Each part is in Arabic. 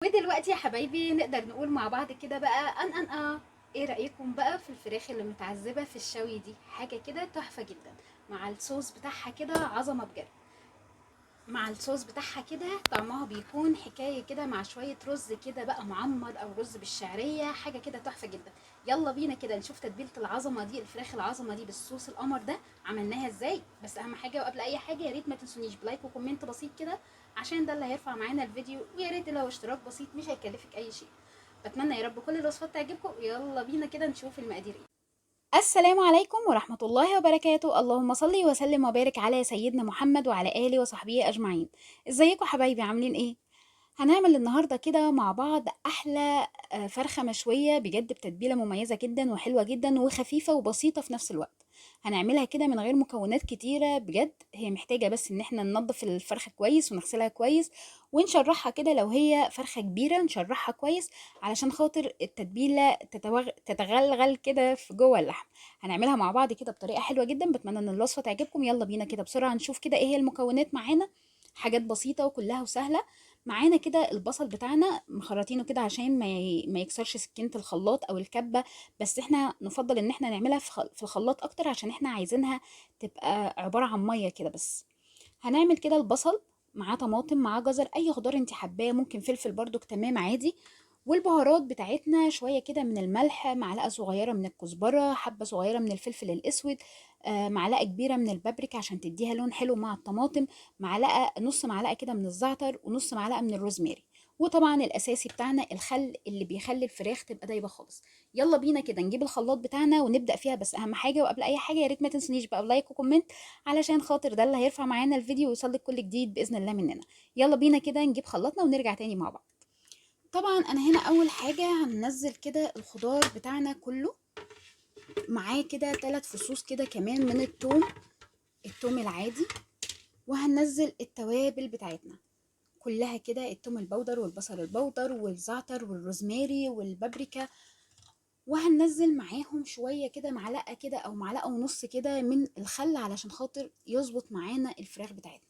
ودلوقتي يا حبايبي نقدر نقول مع بعض كده بقى ايه رأيكم بقى في الفراخ اللي متعذبة في الشوي دي؟ حاجة كده تحفة جدا مع الصوص بتاعها، كده عظمة بجد. مع الصوص بتاعها كده طعمها بيكون حكاية كده، مع شوية رز كده بقى معمر او رز بالشعرية، حاجة كده تحفة جدا. يلا بينا كده نشوف تتبيلة العظمة دي، الفراخ العظمة دي بالصوص القمر ده عملناها ازاي. بس اهم حاجة وقبل اي حاجة يا ريت ما تنسونيش بلايك وكومنت بسيط كده، عشان ده اللي هيرفع معانا الفيديو، ويا ريت لو اشتراك بسيط مش هيكلفك اي شيء. بتمنى يا رب كل الوصفات تعجبكم. يلا بينا كده نشوف المقادير ايه. السلام عليكم ورحمة الله وبركاته. اللهم صل وسلم وبارك على سيدنا محمد وعلى آله وصحبه أجمعين. ازيكم حبايبي، عاملين ايه؟ هنعمل النهاردة كده مع بعض أحلى فرخة مشوية بجد، بتتبيلة مميزة جدا وحلوة جدا وخفيفة وبسيطة في نفس الوقت. هنعملها كده من غير مكونات كتيرة بجد، هي محتاجة بس ان احنا ننضف الفرخة كويس ونغسلها كويس ونشرحها كده. لو هي فرخة كبيرة نشرحها كويس علشان خاطر التتبيلة تتغلغل كده في جوه اللحم. هنعملها مع بعض كده بطريقة حلوة جدا، بتمنى ان الوصفة تعجبكم. يلا بينا كده بسرعة نشوف كده ايه هي المكونات معانا. حاجات بسيطة وكلها وسهلة. معانا كده البصل بتاعنا مخرطينه كده عشان ما يكسرش سكينة الخلاط او الكبة، بس احنا نفضل ان احنا نعملها في الخلاط اكتر، عشان احنا عايزينها تبقى عبارة عن مية كده بس. هنعمل كده البصل، معاه طماطم، معاه جزر، اي خضار انت حباه، ممكن فلفل برضو تمام عادي. والبهارات بتاعتنا شوية كده من الملح، معلقة صغيرة من الكزبرة، حبة صغيرة من الفلفل الأسود، معلقة كبيرة من البابريكا عشان تديها لون حلو مع الطماطم، معلقة نص معلقة كده من الزعتر، ونص معلقة من الروزماري. وطبعا الأساسي بتاعنا الخل اللي بيخلي الفراخ تبقى دايبة خالص. يلا بينا كده نجيب الخلاط بتاعنا ونبدأ فيها. بس أهم حاجة وقبل أي حاجة يا ريت ما تنسونيش بقى بلايك وكومنت، علشان خاطر ده اللي هيرفع معانا الفيديو ويوصلك كل جديد بإذن الله مننا. يلا بينا كده نجيب خلاطنا ونرجع تاني مع بعض. طبعا انا هنا اول حاجة هننزل كده الخضار بتاعنا كله. معاه كده 3 فصوص كده كمان من التوم، التوم العادي. وهننزل التوابل بتاعتنا كلها كده، التوم البودر والبصل البودر والزعتر والروزماري والبابريكا. وهننزل معاهم شوية كده، معلقة كده او معلقة ونص كده من الخل علشان خاطر يظبط معانا الفراخ بتاعتنا.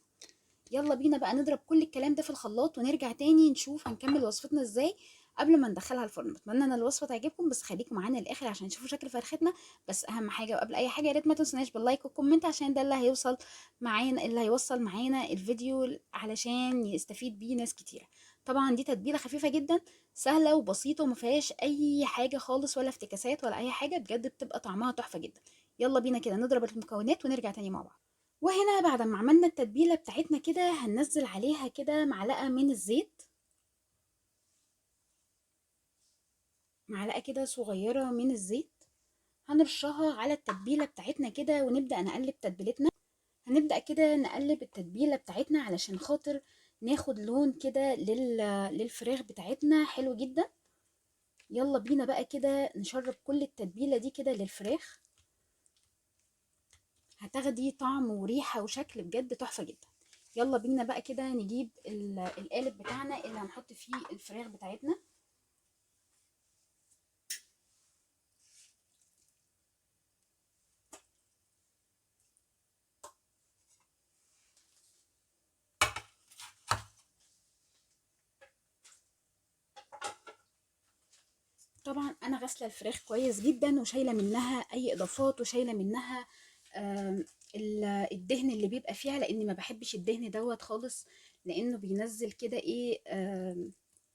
يلا بينا بقى نضرب كل الكلام ده في الخلاط ونرجع تاني نشوف هنكمل وصفتنا ازاي قبل ما ندخلها الفرن. بتمنى ان الوصفه تعجبكم، بس خليكم معانا للاخر عشان تشوفوا شكل فرختنا. بس اهم حاجه وقبل اي حاجه يا ريت ما تنسوناش باللايك والكومنت، عشان ده اللي هيوصل معانا، اللي هيوصل معانا الفيديو علشان يستفيد بيه ناس كتيره. طبعا دي تتبيله خفيفه جدا، سهله وبسيطه وما فيهاش اي حاجه خالص، ولا افتكاسات ولا اي حاجه، بجد بتبقى طعمها تحفه جدا. يلا بينا كده نضرب المكونات ونرجع تاني مع بعض. وهنا بعد ما عملنا التتبيلة بتاعتنا كده هننزل عليها كده معلقة من الزيت، معلقة كده صغيرة من الزيت. هنرشها على التتبيلة بتاعتنا كده ونبدأ نقلب تتبيلتنا. هنبدأ كده نقلب التتبيلة بتاعتنا علشان خاطر ناخد لون كده للفراخ بتاعتنا حلو جدا. يلا بينا بقى كده نشرب كل التتبيلة دي كده للفراخ، هتاخدي طعم وريحة وشكل بجد تحفة جدا. يلا بينا بقى كده نجيب القالب بتاعنا اللي هنحط فيه الفراخ بتاعتنا. طبعا انا غاسله الفراخ كويس جدا وشايله منها اي اضافات، وشايله منها آم، الدهن اللي بيبقى فيها، لاني ما بحبش الدهن دوت خالص، لانه بينزل كده ايه،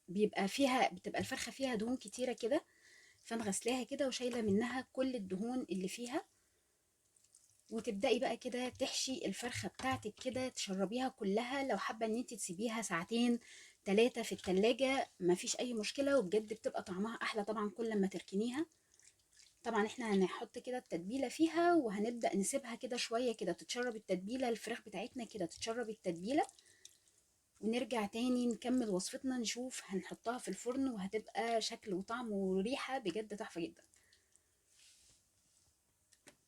بيبقى فيها، بتبقى الفرخه فيها دهون كتيره كده. فانا غسلاها كده وشايله منها كل الدهون اللي فيها. وتبدأي بقى كده تحشي الفرخة بتاعتك كده، تشربيها كلها. لو حابة ان انت تسيبيها ساعتين 3 في التلاجة مفيش اي مشكلة، وبجد بتبقى طعمها احلى طبعا كل ما تركنيها. طبعا احنا هنحط كده التتبيلة فيها وهنبدأ نسيبها كده شوية كده تتشرب التتبيلة، الفراخ بتاعتنا كده تتشرب التتبيلة. ونرجع تاني نكمل وصفتنا، نشوف هنحطها في الفرن وهتبقى شكل وطعم وريحة بجد تحفة جدا.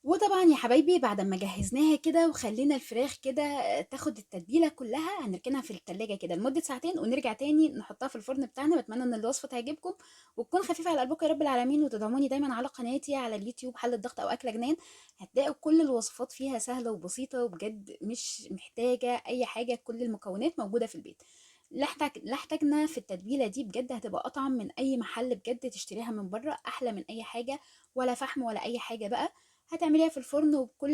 وطبعا يا حبايبي بعد ما جهزناها كده وخلينا الفراخ كده تاخد التتبيله كلها، هنركنها في التلاجة كده لمده ساعتين ونرجع تاني نحطها في الفرن بتاعنا. بتمنى ان الوصفه تعجبكم وتكون خفيفه على قلبكم يا رب العالمين، وتدعموني دايما على قناتي على اليوتيوب حل الضغط او اكله جنان. هتلاقوا كل الوصفات فيها سهله وبسيطه، وبجد مش محتاجه اي حاجه، كل المكونات موجوده في البيت. لا احتاجنا في التتبيله دي، بجد هتبقى اطعم من اي محل بجد تشتريها من بره، احلى من اي حاجه، ولا فحم ولا اي حاجه بقى. هتعمليها في الفرن وبكل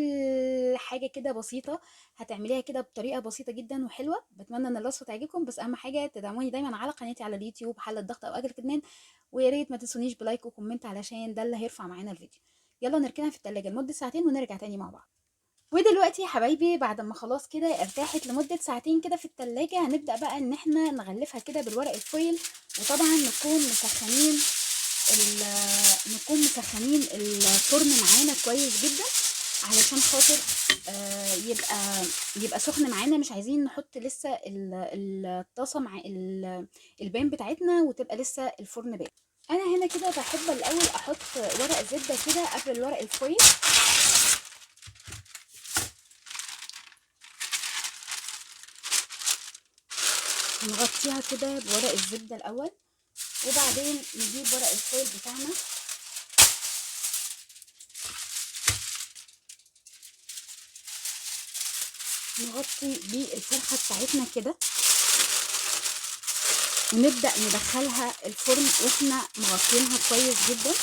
حاجه كده بسيطه، هتعمليها كده بطريقه بسيطه جدا وحلوه. بتمنى ان الوصفه تعجبكم، بس اهم حاجه تدعموني دايما على قناتي على اليوتيوب حل الضغط او اكل فنان، ويا ريت ما تنسونيش بلايك وكومنت علشان ده اللي هيرفع معانا الفيديو. يلا نركنها في التلاجة لمده ساعتين ونرجع تاني مع بعض. ودلوقتي يا حبايبي بعد ما خلاص كده ارتاحت لمدة ساعتين كده في التلاجة، هنبدأ بقى ان احنا نغلفها كده بالورق الفويل. وطبعا نكون مسخنين الفرن معانا كويس جدا، علشان خاطر يبقى سخن معانا. مش عايزين نحط لسه الطاسة مع البان بتاعتنا وتبقى لسه الفرن بارد. انا هنا كده بحب الاول احط ورق زبدة كده قبل الورق الفويل، نغطيها كده بورق الزبدة الأول، وبعدين نجيب ورق الفويل بتاعنا نغطي بيه الفرخة بتاعتنا كده، ونبدأ ندخلها الفرن واحنا مغطينها كويس جدا.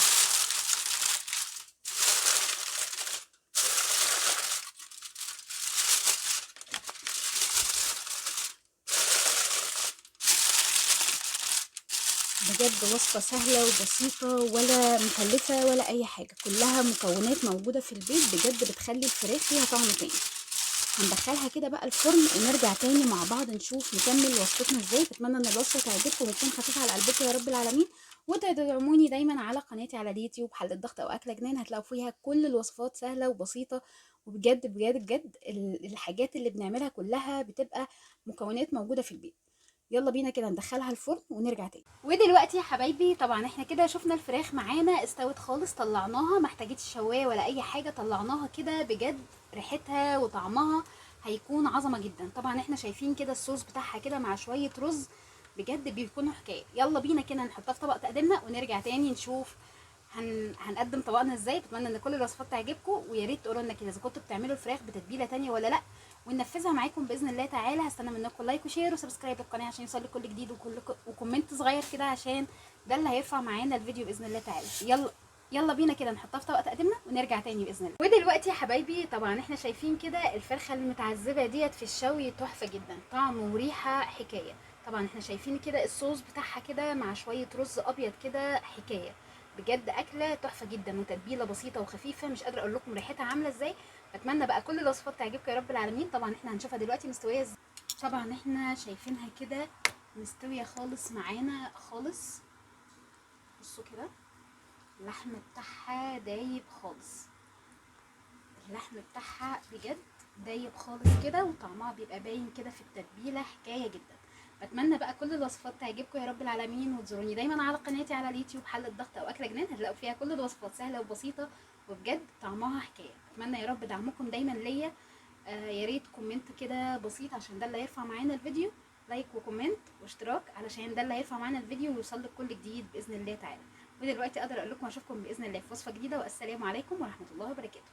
بجد وصفة سهلة وبسيطة ولا مكلفة ولا أي حاجة، كلها مكونات موجودة في البيت بجد بتخلي الفراخ ليها طعم تاني. هندخلها كده بقى الفرن ونرجع تاني مع بعض نشوف نكمل وصفتنا ازاي. بتمنى ان الوصفه تعجبكم وتكون خفيفه على قلبكم يا رب العالمين، وتدعموني دايما على قناتي على اليوتيوب حل الضغط او اكله جنان. هتلاقوا فيها كل الوصفات سهله وبسيطه، وبجد بجد بجد الحاجات اللي بنعملها كلها بتبقى مكونات موجوده في البيت. يلا بينا كده ندخلها الفرن ونرجع تاني. ودلوقتي يا حبايبي طبعا احنا كده شفنا الفراخ معانا استوت خالص، طلعناها ما احتاجتش شوايه ولا اي حاجه، طلعناها كده بجد ريحتها وطعمها هيكون عظمه جدا. طبعا احنا شايفين كده الصوص بتاعها كده مع شويه رز بجد بيكونوا حكايه. يلا بينا كده نحطها في طبق تقديمنا ونرجع تاني نشوف هنقدم طبقنا ازاي. بتمنى ان كل الوصفات تعجبكم، ويا ريت تقولوا لنا كده اذا كنتوا بتعملوا الفراخ بتتبيله تانية ولا لا، وننفذها معاكم باذن الله تعالى. هستنى منكم لايك وشير وسبسكرايب للقناه عشان يوصل كل جديد، وكومنت صغير كده عشان ده اللي هيرفع معانا الفيديو باذن الله تعالى. يلا بينا كده نحطها في طبق تقديمنا ونرجع تاني باذن الله. ودلوقتي يا حبايبي طبعا احنا شايفين كده الفرخه المتعذبه ديت في الشوي تحفه جدا، طعم وريحه حكايه. طبعا احنا شايفين كده الصوص بتاعها كده مع شويه رز ابيض كده حكايه، بجد اكله تحفه جدا وتتبيله بسيطه وخفيفه، مش قادره اقول لكم ريحتها عامله ازاي. بتمنى بقى كل الوصفات تعجبكم يا رب العالمين. طبعا احنا هنشوفها دلوقتي مستويه ازاي. طبعا احنا شايفينها كده مستويه خالص معانا خالص. بصوا كده اللحم بتاعها دايب خالص، اللحم بتاعها بجد دايب خالص كده، وطعمها بيبقى باين كده في التتبيله حكايه جدا. بتمنى بقى كل الوصفات تعجبكم يا رب العالمين، وتزوروني دايما على قناتي على اليوتيوب حل الضغط او اكله جنان، هتلاقوا فيها كل الوصفات سهله وبسيطه وبجد طعمها حكايه. اتمنى يا رب دعمكم دايما ليا. يا ريت كومنت كده بسيط عشان ده اللي هيرفع معانا الفيديو، لايك وكومنت واشتراك علشان ده اللي هيرفع معانا الفيديو ويوصل لك كل جديد باذن الله تعالى. ودلوقتي اقدر اقول لكم اشوفكم باذن الله في وصفه جديده، والسلام عليكم ورحمه الله وبركاته.